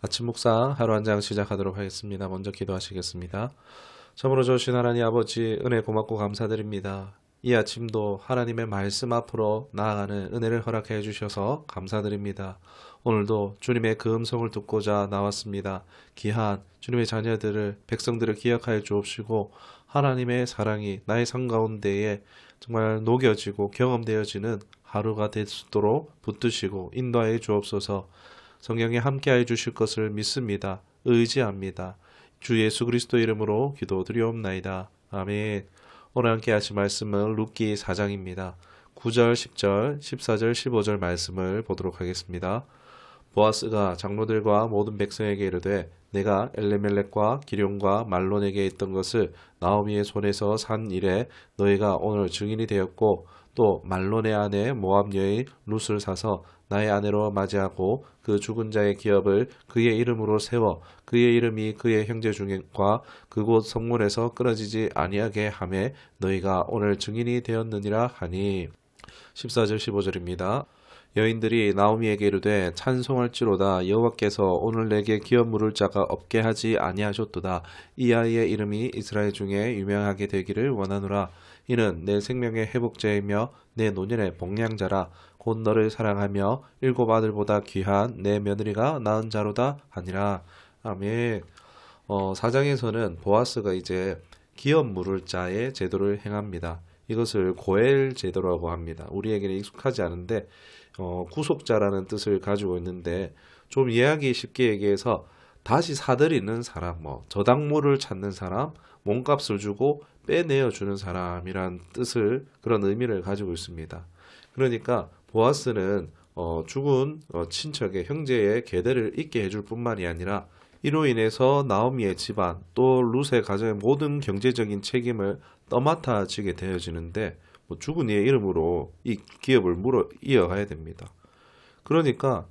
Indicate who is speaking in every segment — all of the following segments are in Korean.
Speaker 1: 아침 묵상 하루 한 장 시작하도록 하겠습니다. 먼저 기도하시겠습니다. 참으로 좋으신 하나님 아버지 은혜 고맙고 감사드립니다. 이 아침도 하나님의 말씀 앞으로 나아가는 은혜를 허락해 주셔서 감사드립니다. 오늘도 주님의 그 음성을 듣고자 나왔습니다. 귀한 주님의 자녀들을 백성들을 기억하여 주옵시고 하나님의 사랑이 나의 삶 가운데에 정말 녹여지고 경험되어지는 하루가 될 수 있도록 붙드시고 인도하여 주옵소서. 성령에 함께하여 주실 것을 믿습니다. 의지합니다. 주 예수 그리스도 이름으로 기도드리옵나이다. 아멘. 오늘 함께 하실 말씀은 룻기 4장입니다. 9절, 10절, 14절, 15절 말씀을 보도록 하겠습니다. 보아스가 장로들과 모든 백성에게 이르되 내가 엘레멜렉과 기럯과 말론에게 있던 것을 나오미의 손에서 산 일에 너희가 오늘 증인이 되었고 또 말론의 아내 모압 여인 룻을 사서 나의 아내로 맞이하고 그 죽은 자의 기업을 그의 이름으로 세워 그의 이름이 그의 형제 중과 그곳 성문에서 끊어지지 아니하게 하매 너희가 오늘 증인이 되었느니라 하니. 14절 15절입니다. 여인들이 나오미에게 이르되 찬송할지로다 여호와께서 오늘 내게 기업 물을 자가 없게 하지 아니하셨도다. 이 아이의 이름이 이스라엘 중에 유명하게 되기를 원하노라. 이는 내 생명의 회복자이며 내 노년의 복량자라. 곧 너를 사랑하며 일곱 아들보다 귀한 내 며느리가 낳은 자로다 하니라. 아멘. 4장에서는 보아스가 이제 기업 물을 자의 제도를 행합니다. 이것을 고엘 제도라고 합니다. 우리에게는 익숙하지 않은데 구속자라는 뜻을 가지고 있는데 좀 이해하기 쉽게 얘기해서 다시 사들이는 사람, 저당물을 찾는 사람, 몸값을 주고 빼내어 주는 사람이란 뜻을 그런 의미를 가지고 있습니다. 그러니까 보아스는 죽은 친척의 형제의 계대를 잇게 해줄 뿐만이 아니라 이로 인해서 나오미의 집안 또 룻의 가정의 모든 경제적인 책임을 떠맡아지게 되어지는데 죽은 이의 이름으로 이 기업을 물어 이어가야 됩니다. 그러니까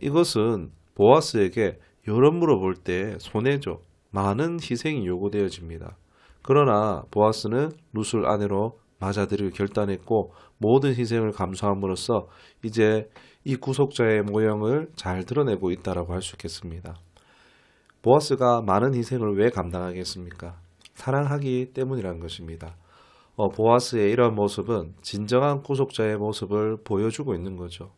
Speaker 1: 이것은 보아스에게 여러모로 볼 때 손해죠. 많은 희생이 요구되어집니다. 그러나 보아스는 룻을 아내로 맞아들이기로 결단했고 모든 희생을 감수함으로써 이제 이 구속자의 모형을 잘 드러내고 있다라고 할 수 있겠습니다. 보아스가 많은 희생을 왜 감당하겠습니까? 사랑하기 때문이라는 것입니다. 보아스의 이러한 모습은 진정한 구속자의 모습을 보여주고 있는 거죠.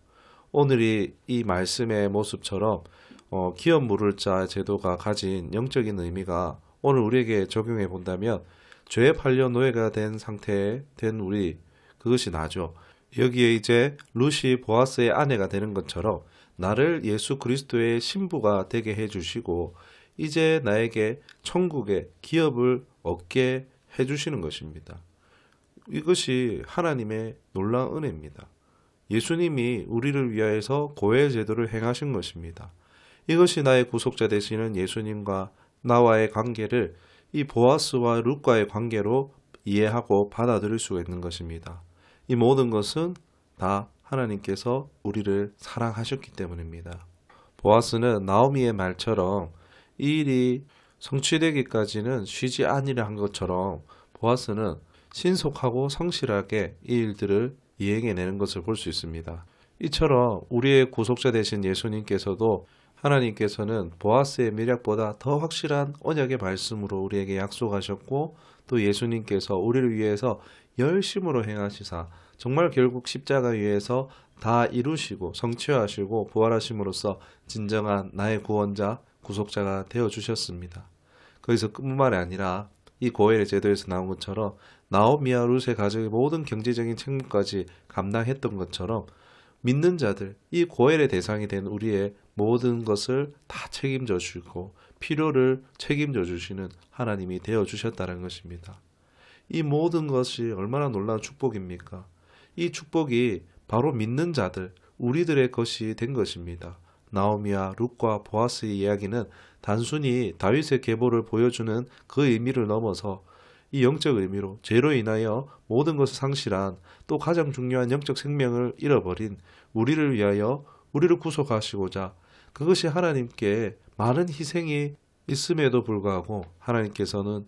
Speaker 1: 오늘이 이 말씀의 모습처럼 기업 물을 자 제도가 가진 영적인 의미가 오늘 우리에게 적용해 본다면 죄에 팔려 노예가 된 상태에 된 우리, 그것이 나죠. 여기에 이제 룻이 보아스의 아내가 되는 것처럼 나를 예수 그리스도의 신부가 되게 해주시고 이제 나에게 천국의 기업을 얻게 해주시는 것입니다. 이것이 하나님의 놀라운 은혜입니다. 예수님이 우리를 위하여서 고해 제도를 행하신 것입니다. 이것이 나의 구속자 되시는 예수님과 나와의 관계를 이 보아스와 룻과의 관계로 이해하고 받아들일 수가 있는 것입니다. 이 모든 것은 다 하나님께서 우리를 사랑하셨기 때문입니다. 보아스는 나오미의 말처럼 이 일이 성취되기까지는 쉬지 아니라 한 것처럼 보아스는 신속하고 성실하게 이 일들을 이행해내는 것을 볼 수 있습니다. 이처럼 우리의 구속자 되신 예수님께서도 하나님께서는 보아스의 미력보다 더 확실한 언약의 말씀으로 우리에게 약속하셨고 또 예수님께서 우리를 위해서 열심으로 행하시사 정말 결국 십자가 위에서 다 이루시고 성취하시고 부활하심으로써 진정한 나의 구원자, 구속자가 되어주셨습니다. 거기서 끝뿐만이 아니라 이 고엘의 제도에서 나온 것처럼 나오미와 룻의 가정의 모든 경제적인 책무까지 감당했던 것처럼 믿는 자들, 이 고엘의 대상이 된 우리의 모든 것을 다 책임져 주시고 필요를 책임져 주시는 하나님이 되어 주셨다는 것입니다. 이 모든 것이 얼마나 놀라운 축복입니까? 이 축복이 바로 믿는 자들, 우리들의 것이 된 것입니다. 나오미와 룻과 보아스의 이야기는 단순히 다윗의 계보를 보여주는 그 의미를 넘어서 이 영적 의미로 죄로 인하여 모든 것을 상실한 또 가장 중요한 영적 생명을 잃어버린 우리를 위하여 우리를 구속하시고자 그것이 하나님께 많은 희생이 있음에도 불구하고 하나님께서는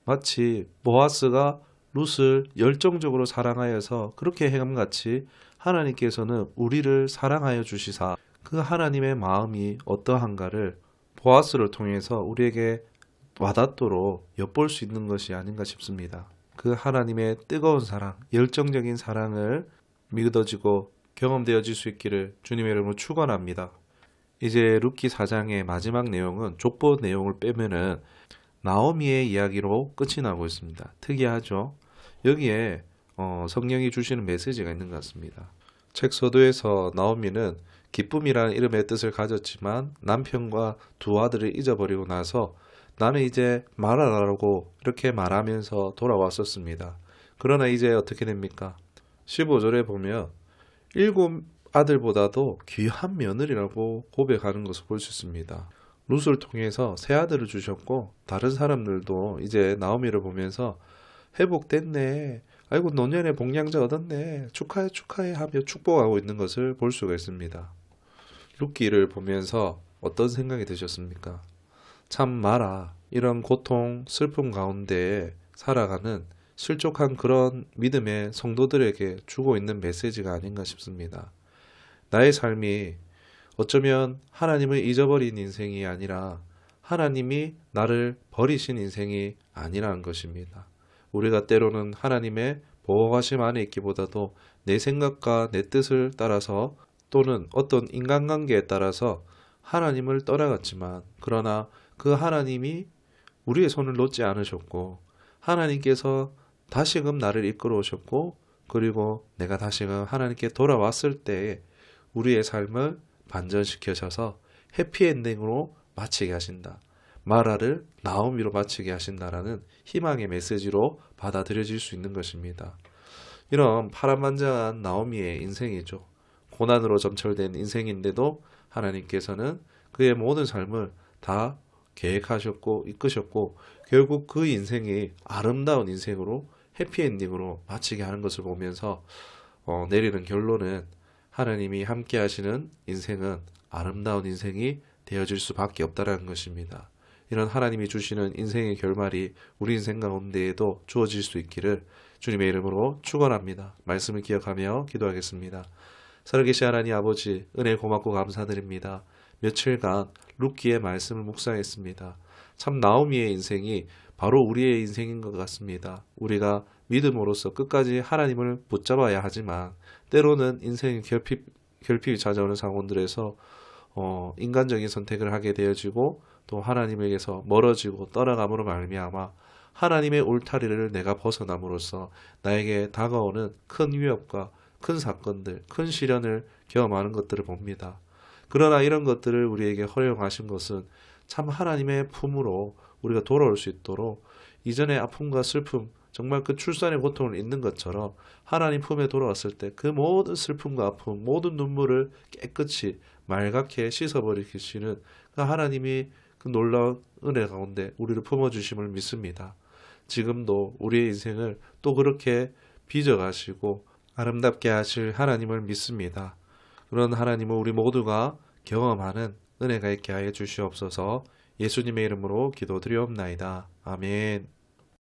Speaker 1: 마치 보아스가 룻을 열정적으로 사랑하여서 그렇게 행함같이 하나님께서는 우리를 사랑하여 주시사 그 하나님의 마음이 어떠한가를 보아스를 통해서 우리에게 와닿도록 엿볼 수 있는 것이 아닌가 싶습니다. 그 하나님의 뜨거운 사랑, 열정적인 사랑을 믿어지고 경험되어질 수 있기를 주님의 이름으로 축원합니다. 이제 룻기 4장의 마지막 내용은 족보 내용을 빼면은 나오미의 이야기로 끝이 나고 있습니다. 특이하죠? 여기에 성령이 주시는 메시지가 있는 것 같습니다. 책 서두에서 나오미는 기쁨이라는 이름의 뜻을 가졌지만 남편과 두 아들을 잊어버리고 나서 나는 이제 말하라고 이렇게 말하면서 돌아왔었습니다. 그러나 이제 어떻게 됩니까? 15절에 보면 7 아들보다도 귀한 며느리라고 고백하는 것을 볼 수 있습니다. 룻을 통해서 세 아들을 주셨고 다른 사람들도 이제 나오미를 보면서 회복됐네. 아이고 노년에 복량자 얻었네. 축하해 축하해 하며 축복하고 있는 것을 볼 수가 있습니다. 룻기를 보면서 어떤 생각이 드셨습니까? 참 마라. 이런 고통, 슬픔 가운데 살아가는 실족한 그런 믿음의 성도들에게 주고 있는 메시지가 아닌가 싶습니다. 나의 삶이 어쩌면 하나님을 잊어버린 인생이 아니라 하나님이 나를 버리신 인생이 아니라는 것입니다. 우리가 때로는 하나님의 보호하심 안에 있기보다도 내 생각과 내 뜻을 따라서 또는 어떤 인간관계에 따라서 하나님을 떠나갔지만 그러나 그 하나님이 우리의 손을 놓지 않으셨고 하나님께서 다시금 나를 이끌어 오셨고 그리고 내가 다시금 하나님께 돌아왔을 때에 우리의 삶을 반전시켜셔서 해피엔딩으로 마치게 하신다. 마라를 나오미로 마치게 하신다라는 희망의 메시지로 받아들여질 수 있는 것입니다. 이런 파란만장한 나오미의 인생이죠. 고난으로 점철된 인생인데도 하나님께서는 그의 모든 삶을 다 계획하셨고 이끄셨고 결국 그 인생이 아름다운 인생으로 해피엔딩으로 마치게 하는 것을 보면서 내리는 결론은 하나님이 함께 하시는 인생은 아름다운 인생이 되어질 수밖에 없다는 것입니다. 이런 하나님이 주시는 인생의 결말이 우리 인생 가운데에도 주어질 수 있기를 주님의 이름으로 축원합니다. 말씀을 기억하며 기도하겠습니다. 살아계신 하나님 아버지 은혜 고맙고 감사드립니다. 며칠간 룻기의 말씀을 묵상했습니다. 참 나오미의 인생이 바로 우리의 인생인 것 같습니다. 우리가 믿음으로써 끝까지 하나님을 붙잡아야 하지만 때로는 인생의 결핍이 찾아오는 상황들에서 인간적인 선택을 하게 되어지고 또 하나님에게서 멀어지고 떠나감으로 말미암아 하나님의 울타리를 내가 벗어남으로써 나에게 다가오는 큰 위협과 큰 사건들, 큰 시련을 경험하는 것들을 봅니다. 그러나 이런 것들을 우리에게 허용하신 것은 참 하나님의 품으로 우리가 돌아올 수 있도록 이전의 아픔과 슬픔, 정말 그 출산의 고통을 잊는 것처럼 하나님 품에 돌아왔을 때 그 모든 슬픔과 아픔, 모든 눈물을 깨끗이 맑게 씻어버리시는 그 하나님이 그 놀라운 은혜 가운데 우리를 품어주심을 믿습니다. 지금도 우리의 인생을 또 그렇게 빚어가시고 아름답게 하실 하나님을 믿습니다. 그런 하나님을 우리 모두가 경험하는 은혜가 있게 하여 주시옵소서. 예수님의 이름으로 기도드리옵나이다. 아멘.